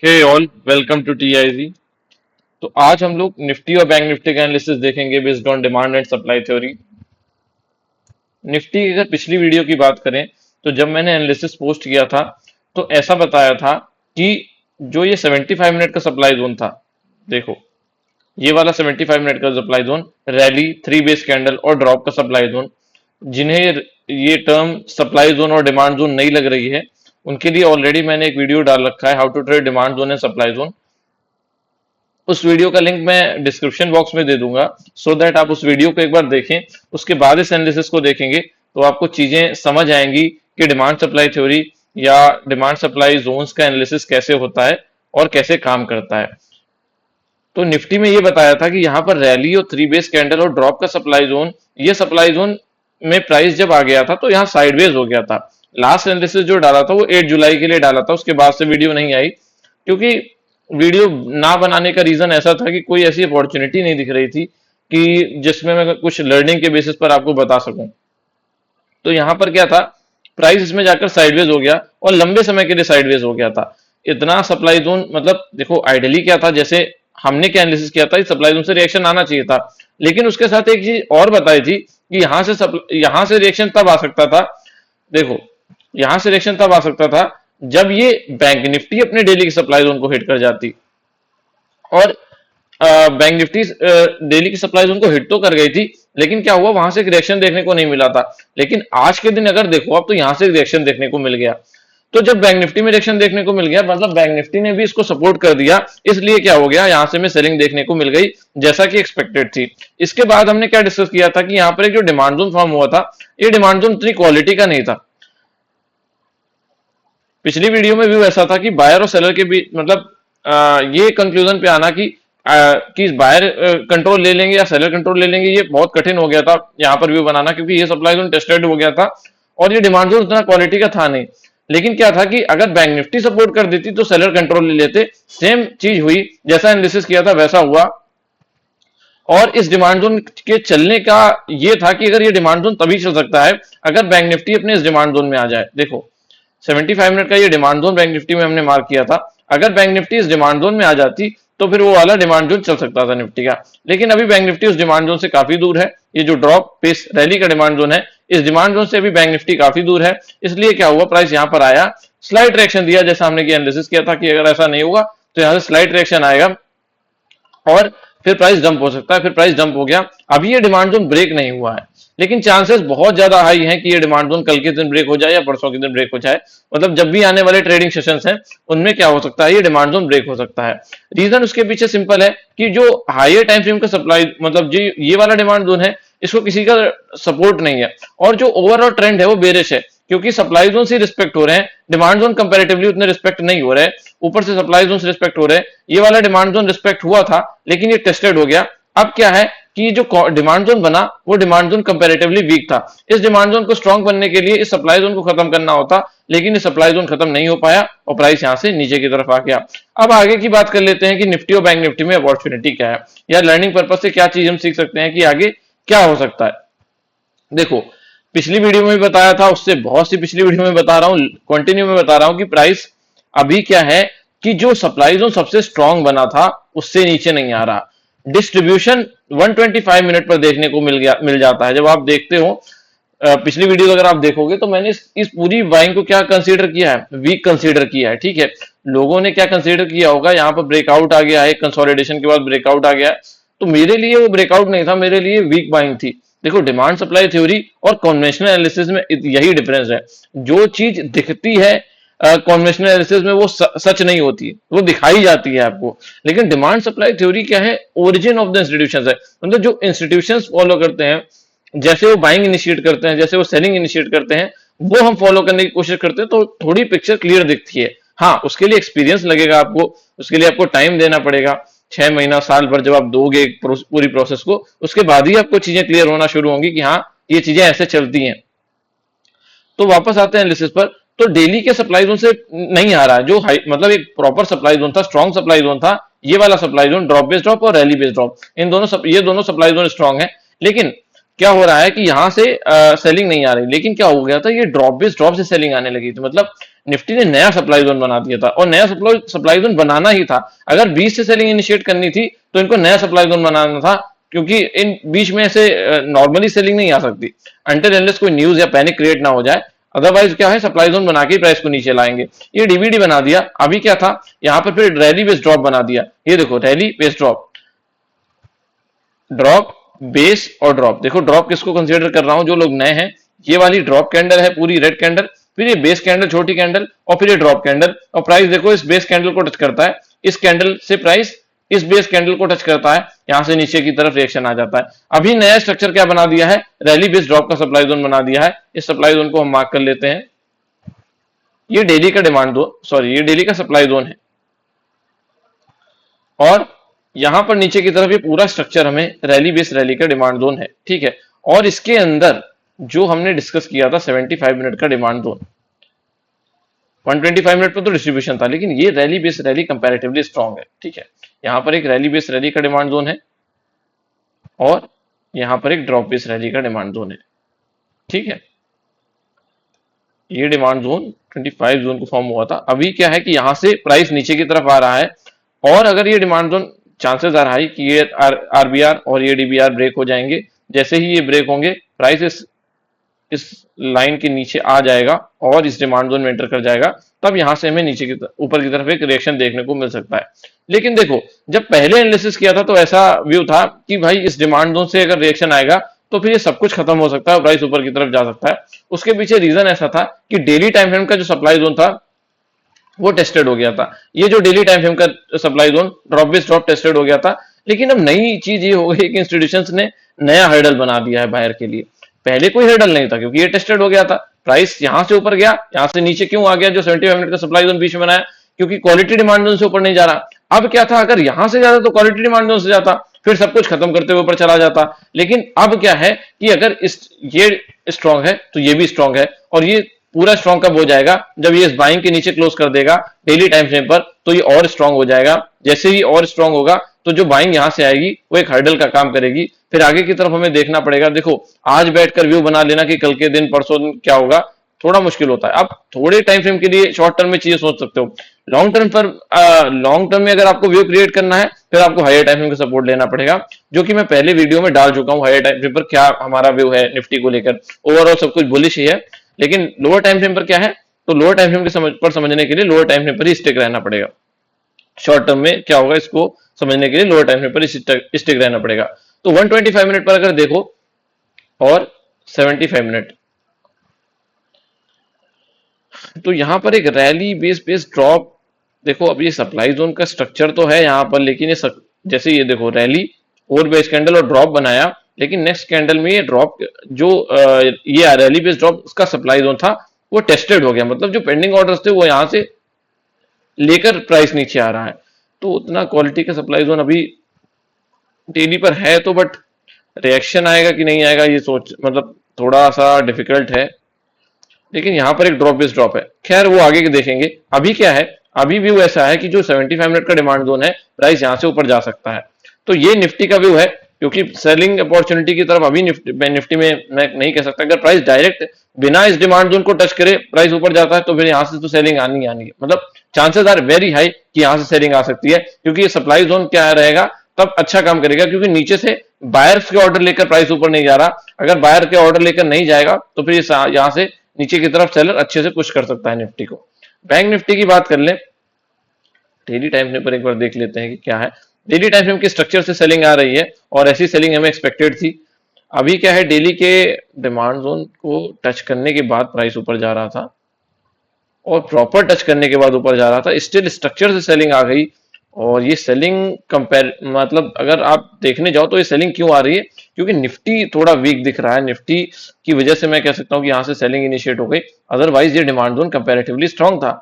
Hey all welcome to TIG. तो आज हम लोग निफ्टी और बैंक निफ्टी का एनालिसिस देखेंगे based on demand and supply theory. Nifty की अगर पिछली वीडियो की बात करें तो जब मैंने एनालिसिस पोस्ट किया था तो ऐसा बताया था कि जो ये 75 मिनट का सप्लाई जोन था, देखो ये वाला 75 मिनट का supply zone, rally, three base candle और ड्रॉप का सप्लाई जोन, जिन्हें ये टर्म सप्लाई जोन और डिमांड जोन नहीं लग रही है, उनके लिए ऑलरेडी मैंने एक वीडियो डाल रखा है, how to trade demand zone and supply zone. उस वीडियो का लिंक मैं डिस्क्रिप्शन बॉक्स में दे दूंगा, सो दैट आप उस वीडियो को एक बार देखें। उसके बाद इस एनालिसिस को देखेंगे तो आपको चीजें समझ आएंगी कि डिमांड सप्लाई थ्योरी या डिमांड सप्लाई जोन्स का एनालिसिस कैसे होता है और कैसे काम करता है। तो निफ्टी में ये बताया था कि यहाँ पर रैली और थ्री बेस कैंडल और ड्रॉप का सप्लाई जोन, ये सप्लाई जोन में प्राइस जब आ गया था तो यहाँ साइडवेज हो गया था। लास्ट एनालिसिस जो डाला था वो 8 जुलाई के लिए डाला था, उसके बाद से वीडियो नहीं आई, क्योंकि वीडियो ना बनाने का रीजन ऐसा था कि कोई ऐसी अपॉर्चुनिटी नहीं दिख रही थी कि जिसमें मैं कुछ लर्निंग के बेसिस पर आपको बता सकूं। तो यहाँ पर क्या था, प्राइस इसमें जाकर साइडवेज हो गया और लंबे समय के लिए साइडवेज हो गया था। इतना सप्लाई जोन, मतलब देखो आइडियली क्या था, जैसे हमने क्या एनालिसिस किया था, इस सप्लाई जोन से रिएक्शन आना चाहिए था, लेकिन उसके साथ एक चीज और बताई थी कि यहाँ से रिएक्शन तब आ सकता था। देखो, यहां से रिएक्शन तब आ सकता था जब ये बैंक निफ्टी अपने डेली की सप्लाई जोन को हिट कर जाती, और बैंक निफ्टी डेली की सप्लाई जोन को हिट तो कर गई थी, लेकिन क्या हुआ, वहां से एक रिएक्शन देखने को नहीं मिला था। लेकिन आज के दिन अगर देखो आप तो यहां से रिएक्शन देखने को मिल गया। तो जब बैंक निफ्टी में रिएक्शन देखने को मिल गया, मतलब बैंक निफ्टी ने भी इसको सपोर्ट कर दिया, इसलिए क्या हो गया, यहां से में सेलिंग देखने को मिल गई जैसा कि एक्सपेक्टेड थी। इसके बाद हमने क्या डिस्कस किया था कि यहाँ पर एक जो डिमांड जोन फॉर्म हुआ था, ये डिमांड जोन इतनी क्वालिटी का नहीं था। पिछली वीडियो में भी वैसा था कि बायर और सेलर के बीच, मतलब ये कंक्लूजन पे आना कि बायर कंट्रोल ले लेंगे या सेलर कंट्रोल ले लेंगे, ये बहुत कठिन हो गया था यहाँ पर व्यू बनाना, क्योंकि ये सप्लाई जोन टेस्टेड हो गया था और ये डिमांड जोन उतना क्वालिटी का था नहीं। लेकिन क्या था कि अगर बैंक निफ्टी सपोर्ट कर देती तो सेलर कंट्रोल ले लेते। सेम चीज हुई, जैसा एनालिसिस किया था वैसा हुआ। और इस डिमांड जोन के चलने का ये था कि अगर ये डिमांड जोन तभी चल सकता है अगर बैंक निफ्टी अपने इस डिमांड जोन में आ जाए। देखो 75 मिनट का ये डिमांड जोन बैंक निफ्टी में हमने मार्क किया था, अगर बैंक निफ्टी इस डिमांड जोन में आ जाती तो फिर वो वाला डिमांड जोन चल सकता था निफ्टी का। लेकिन अभी बैंक निफ्टी उस डिमांड जोन से काफी दूर है। ये जो ड्रॉप पेस रैली का डिमांड जोन है, इस डिमांड जोन से अभी बैंक निफ्टी काफी दूर है। इसलिए क्या हुआ, प्राइस यहाँ पर आया, स्लाइट रिएक्शन दिया, जैसा हमने एनालिसिस किया था कि अगर ऐसा नहीं होगा तो यहाँ से स्लाइट रिएक्शन आएगा और फिर प्राइस डंप हो सकता है। फिर प्राइस डंप हो गया, अभी ये डिमांड जोन ब्रेक नहीं हुआ है, लेकिन चांसेस बहुत ज्यादा हाई हैं कि ये डिमांड जोन कल के दिन ब्रेक हो जाए या परसों के दिन ब्रेक हो जाए। मतलब जब भी आने वाले ट्रेडिंग सेशंस हैं उनमें क्या हो सकता है, ये डिमांड जोन ब्रेक हो सकता है। रीजन उसके पीछे सिंपल है कि जो हायर टाइम फ्रेम का सप्लाई, मतलब जो ये वाला डिमांड जोन है, इसको किसी का सपोर्ट नहीं है और जो ओवरऑल ट्रेंड है वो बेरिश है, क्योंकि सप्लाई जोन से रिस्पेक्ट हो रहे हैं, डिमांड जोन कंपैरेटिवली उतने रिस्पेक्ट नहीं हो रहे, ऊपर से सप्लाई जोन से रिस्पेक्ट हो रहे हैं। ये वाला डिमांड जोन रिस्पेक्ट हुआ था लेकिन ये टेस्टेड हो गया। अब क्या है कि जो डिमांड जोन बना वो डिमांड जोन कंपैरेटिवली वीक था। इस डिमांड जोन को स्ट्रांग बनने के लिए इस सप्लाई जोन को खत्म करना होता, लेकिन ये सप्लाई जोन खत्म नहीं हो पाया और प्राइस यहां से नीचे की तरफ आ गया। अब आगे की बात कर लेते हैं कि निफ्टी और बैंक निफ्टी में अपॉर्चुनिटी क्या है, या लर्निंग पर्पज से क्या चीज हम सीख सकते हैं कि आगे क्या हो सकता है। देखो, पिछली वीडियो में भी बताया था, उससे बहुत सी पिछली वीडियो में बता रहा हूं, कंटिन्यू में बता रहा हूं कि प्राइस अभी क्या है कि जो सप्लाई जोन सबसे स्ट्रांग बना था उससे नीचे नहीं आ रहा। डिस्ट्रीब्यूशन 125 मिनट पर देखने को मिल जाता है। जब आप देखते हो पिछली वीडियो अगर आप देखोगे तो मैंने इस पूरी बाइंग को क्या कंसीडर किया है, वीक कंसीडर किया है। ठीक है, लोगों ने क्या कंसीडर किया होगा, यहाँ पर ब्रेकआउट आ गया है, कंसोलिडेशन के बाद ब्रेकआउट आ गया है, तो मेरे लिए वो ब्रेकआउट नहीं था, मेरे लिए वीक बाइंग थी। देखो, डिमांड सप्लाई थ्योरी और कन्वेंशनल एनालिसिस में यही डिफरेंस है। जो चीज दिखती है कन्वेंशनल एनालिसिस में वो सच नहीं होती, वो दिखाई जाती है आपको। लेकिन डिमांड सप्लाई थ्योरी क्या है, ओरिजिन ऑफ द इंस्टीट्यूशंस है, मतलब जो इंस्टीट्यूशंस फॉलो करते हैं, जैसे वो बाइंग इनिशिएट करते हैं, जैसे वो सेलिंग इनिशिएट करते हैं, वो हम फॉलो करने की कोशिश करते हैं, तो थोड़ी पिक्चर क्लियर दिखती है। हाँ, उसके लिए एक्सपीरियंस लगेगा आपको, उसके लिए आपको टाइम देना पड़ेगा, 6 महीना साल भर जब आप दोगे पूरी प्रोसेस को, उसके बाद ही आपको चीजें क्लियर होना शुरू होंगी कि हाँ ये चीजें ऐसे चलती हैं। तो वापस आते हैं एनालिसिस पर। तो डेली के सप्लाई जोन से नहीं आ रहा है, जो हाई, मतलब एक प्रॉपर सप्लाई जोन था, स्ट्रॉन्ग सप्लाई जोन था, ये वाला supply zone, drop based drop और रैली बेस्ड ड्रॉप, इन दोनों ये दोनों सप्लाई जोन स्ट्रॉन्ग है। लेकिन क्या हो रहा है कि यहां से सेलिंग नहीं आ रही, लेकिन क्या हो गया था, ये ड्रॉप बेस्ड ड्रॉप से सेलिंग आने लगी थी। मतलब निफ्टी ने नया सप्लाई जोन बना दिया था, और नया सप्लाई जोन बनाना ही था। अगर बीच से सेलिंग इनिशिएट करनी थी तो इनको नया सप्लाई जोन बनाना था, क्योंकि इन बीच में से नॉर्मली सेलिंग नहीं आ सकती अनटिल अनलेस कोई न्यूज या पैनिक क्रिएट ना हो जाए। अदरवाइज क्या है, सप्लाई जोन बना के प्राइस को नीचे लाएंगे। ये डीवीडी बना दिया। अभी क्या था, यहाँ पर फिर रैली बेस ड्रॉप बना दिया। ये देखो rally base drop, drop base और ड्रॉप। देखो ड्रॉप किसको कंसीडर कर रहा हूं, जो लोग नए हैं, ये वाली ड्रॉप कैंडल है पूरी रेड कैंडल, फिर ये बेस कैंडल छोटी कैंडल, और फिर ये ड्रॉप कैंडल। और प्राइस देखो इस बेस कैंडल को टच करता है, इस कैंडल से प्राइस इस बेस कैंडल को टच करता है, यहां से नीचे की तरफ रिएक्शन आ जाता है। अभी नया स्ट्रक्चर क्या बना दिया है, रैली बेस ड्रॉप का सप्लाई जोन बना दिया है। इस सप्लाई जोन को हम मार्क कर लेते हैं। ये डेली का डिमांड जोन, सॉरी ये डेली का सप्लाई जोन है, और यहां पर नीचे की तरफ ये पूरा स्ट्रक्चर हमें रैली बेस रैली का डिमांड जोन है, ठीक है। और इसके अंदर जो हमने डिस्कस किया था 75 मिनट का डिमांड जोन, 125 मिनट पर तो डिस्ट्रीब्यूशन था, लेकिन ये rally base rally comparatively strong है, ठीक है। यहां पर एक रैली बेस रैली का डिमांड जोन है, और यहां पर एक ड्रॉप बेस रैली का डिमांड जोन है, ठीक है। ये डिमांड जोन 25 जोन को फॉर्म हुआ था। अभी क्या है कि यहां से प्राइस नीचे की तरफ आ रहा है, और अगर ये demand zone chances are high कि ये आरबीआर और ये डीबीआर ब्रेक हो जाएंगे। जैसे ही ये ब्रेक होंगे प्राइस इस लाइन के नीचे आ जाएगा और इस डिमांड जोन में एंटर कर जाएगा, तब यहां से हमें नीचे की ऊपर की तरफ एक रिएक्शन देखने को मिल सकता है। लेकिन देखो जब पहले एनालिसिस किया था तो ऐसा व्यू था कि भाई इस डिमांड जोन से अगर रिएक्शन आएगा तो फिर ये सब कुछ खत्म हो सकता है, प्राइस ऊपर की तरफ जा सकता है। उसके पीछे रीजन ऐसा था कि डेली टाइम फ्रेम का जो सप्लाई जोन था वो टेस्टेड हो गया था। ये जो डेली टाइम फ्रेम का supply zone drop base drop tested हो गया था। लेकिन अब नई चीज ये हो गई कि इंस्टीट्यूशंस ने नया हर्डल बना दिया है बायर के लिए। पहले कोई हर्डल नहीं था क्योंकि ये टेस्टेड हो गया था। प्राइस यहां से ऊपर गया, यहां से नीचे क्यों आ गया, जो 75 मिनट का सप्लाई जोन बीच में बनाया, क्योंकि क्वालिटी डिमांड जोन से ऊपर नहीं जा रहा। अब क्या था, अगर यहां से जाता तो क्वालिटी डिमांड जोन से जाता, फिर सब कुछ खत्म करते हुए ऊपर चला जाता। लेकिन अब क्या है कि अगर ये स्ट्रांग है तो ये भी स्ट्रांग है, और ये पूरा स्ट्रांग कब हो जाएगा, जब ये इस बाइंग के नीचे क्लोज कर देगा डेली टाइम फ्रेम पर, तो ये और स्ट्रांग हो जाएगा। जैसे ही और स्ट्रांग होगा तो जो बाइंग यहां से आएगी वो एक हर्डल का काम करेगी। फिर आगे की तरफ हमें देखना पड़ेगा। देखो आज बैठकर व्यू बना लेना कि कल के दिन परसों दिन क्या होगा थोड़ा मुश्किल होता है। आप थोड़े टाइम फ्रेम के लिए शॉर्ट टर्म में चीजें सोच सकते हो, लॉन्ग टर्म पर लॉन्ग टर्म में अगर आपको व्यू क्रिएट करना है फिर आपको हायर टाइम फ्रेम का सपोर्ट लेना पड़ेगा, जो कि मैं पहले वीडियो में डाल चुका हूं। हायर टाइम फ्रेम पर क्या हमारा व्यू है निफ्टी को लेकर, ओवरऑल सब कुछ बुलिश ही है। लेकिन लोअर टाइम फ्रेम पर क्या है, तो लोअर टाइम फ्रेम के समझने के लिए लोअर टाइम फ्रेम पर ही स्टिक रहना पड़ेगा। शॉर्ट टर्म में क्या होगा इसको समझने के लिए लोअर टाइम फ्रेम पर स्टिक रहना पड़ेगा। तो 125 मिनट पर अगर देखो और 75 मिनट, तो यहां पर एक रैली बेस बेस ड्रॉप। देखो अब ये सप्लाई जोन का स्ट्रक्चर तो है यहां पर, लेकिन ये जैसे ये देखो रैली और बेस कैंडल और ड्रॉप बनाया, लेकिन नेक्स्ट कैंडल में ये ड्रॉप जो ये रैली बेस ड्रॉप उसका सप्लाई जोन था वो टेस्टेड हो गया। मतलब जो पेंडिंग ऑर्डर्स थे वो यहां से लेकर प्राइस नीचे आ रहा है। तो उतना क्वालिटी का सप्लाई जोन अभी डेली पर है तो, बट रिएक्शन आएगा कि नहीं आएगा ये सोच मतलब थोड़ा सा डिफिकल्ट है। लेकिन यहां पर एक ड्रॉप बेस ड्रॉप है, खैर वो आगे के देखेंगे। अभी क्या है, अभी व्यू ऐसा है कि जो 75 मिनट का डिमांड जोन है प्राइस यहां से ऊपर जा सकता है। तो ये निफ्टी का व्यू है, क्योंकि सेलिंग अपॉर्चुनिटी की तरफ अभी निफ्टी में मैं नहीं कह सकता। अगर प्राइस डायरेक्ट बिना इस डिमांड जोन को टच करे प्राइस ऊपर जाता है तो फिर यहां से तो सेलिंग आनी आनी है। मतलब चांसेस आर वेरी हाई कि यहां से सेलिंग आ सकती है, क्योंकि ये सप्लाई जोन क्या रहेगा तब अच्छा काम करेगा, क्योंकि नीचे से बायर्स के ऑर्डर लेकर प्राइस ऊपर नहीं जा रहा। अगर बायर के ऑर्डर लेकर नहीं जाएगा तो फिर यहां से नीचे की तरफ सेलर अच्छे से पुश कर सकता है निफ्टी को। बैंक निफ्टी की बात कर लें, डेली टाइम फ्रेम पर एक बार देख लेते हैं कि क्या है। डेली टाइम फ्रेम के स्ट्रक्चर से सेलिंग आ रही है और ऐसी सेलिंग हमें एक्सपेक्टेड थी। अभी क्या है, डेली के डिमांड जोन को टच करने के बाद प्राइस ऊपर जा रहा था और प्रॉपर टच करने के बाद ऊपर जा रहा था, स्टिल स्ट्रक्चर से सेलिंग आ गई। और ये सेलिंग कंपेयर मतलब अगर आप देखने जाओ तो ये सेलिंग क्यों आ रही है, क्योंकि निफ्टी थोड़ा वीक दिख रहा है। निफ्टी की वजह से मैं कह सकता हूं कि यहां से सेलिंग इनिशिएट हो गई, अदरवाइज ये डिमांड जोन कंपैरेटिवली स्ट्रांग था।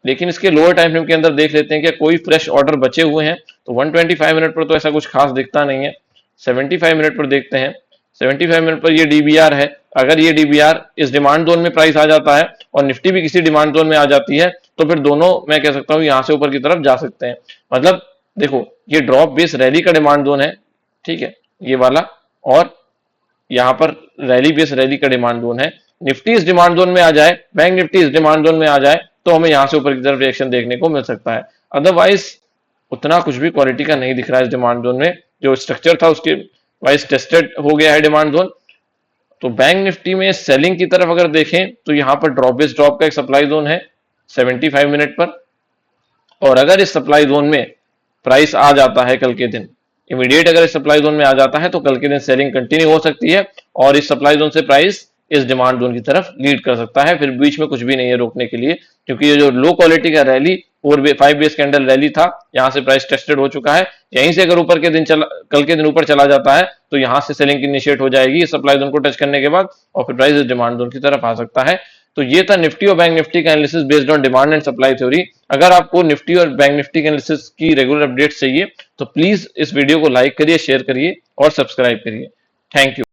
लेकिन इसके लोअर टाइम फ्रेम के अंदर देख लेते हैं कि कोई फ्रेश ऑर्डर बचे हुए हैं, तो 125 मिनट पर तो ऐसा कुछ खास दिखता नहीं है। 75 मिनट पर देखते हैं। 75 मिनट पर ये डीबीआर है। अगर ये डीबीआर इस डिमांड जोन में प्राइस आ जाता है और निफ्टी भी किसी डिमांड जोन में आ जाती है तो फिर दोनों मैं कह सकता हूं यहां से ऊपर की तरफ जा सकते हैं। मतलब देखो ये ड्रॉप बेस रैली का डिमांड जोन है, ठीक है ये वाला, और यहाँ पर रैली बेस रैली का डिमांड जोन है। निफ्टी इस डिमांड जोन में आ जाए, बैंक निफ्टी इस डिमांड जोन में आ जाए, तो हमें यहां से ऊपर की तरफ रिएक्शन देखने को मिल सकता है। अदरवाइज उतना कुछ भी क्वालिटी का नहीं दिख रहा है इस डिमांड जोन में। जो स्ट्रक्चर था उसके वाइज टेस्टेड हो गया है डिमांड जोन। तो बैंक निफ्टी में सेलिंग की तरफ अगर देखें तो यहां पर ड्रॉप बेस ड्रॉप का एक सप्लाई जोन है 75 मिनट पर, और अगर इस सप्लाई जोन में प्राइस आ जाता है कल के दिन, इमीडिएट अगर इस सप्लाई जोन में आ जाता है तो कल के दिन सेलिंग कंटिन्यू हो सकती है और इस सप्लाई जोन से प्राइस इस डिमांड जोन की तरफ लीड कर सकता है। फिर बीच में कुछ भी नहीं है रोकने के लिए, क्योंकि ये जो लो क्वालिटी का रैली 5 बेस कैंडल रैली था, यहां से प्राइस टेस्टेड हो चुका है। यहीं से अगर ऊपर के दिन कल के दिन ऊपर चला जाता है तो यहां से सेलिंग इनिशिएट हो जाएगी इस सप्लाई जोन को टच करने के बाद, और फिर प्राइस इस डिमांड जोन की तरफ आ सकता है। तो ये था निफ्टी और बैंक निफ्टी का analysis based on demand and supply theory. अगर आपको निफ्टी और बैंक निफ्टी के एनालिसिस की रेगुलर अपडेट्स चाहिए तो प्लीज इस वीडियो को लाइक करिए, शेयर करिए और सब्सक्राइब करिए। Thank you.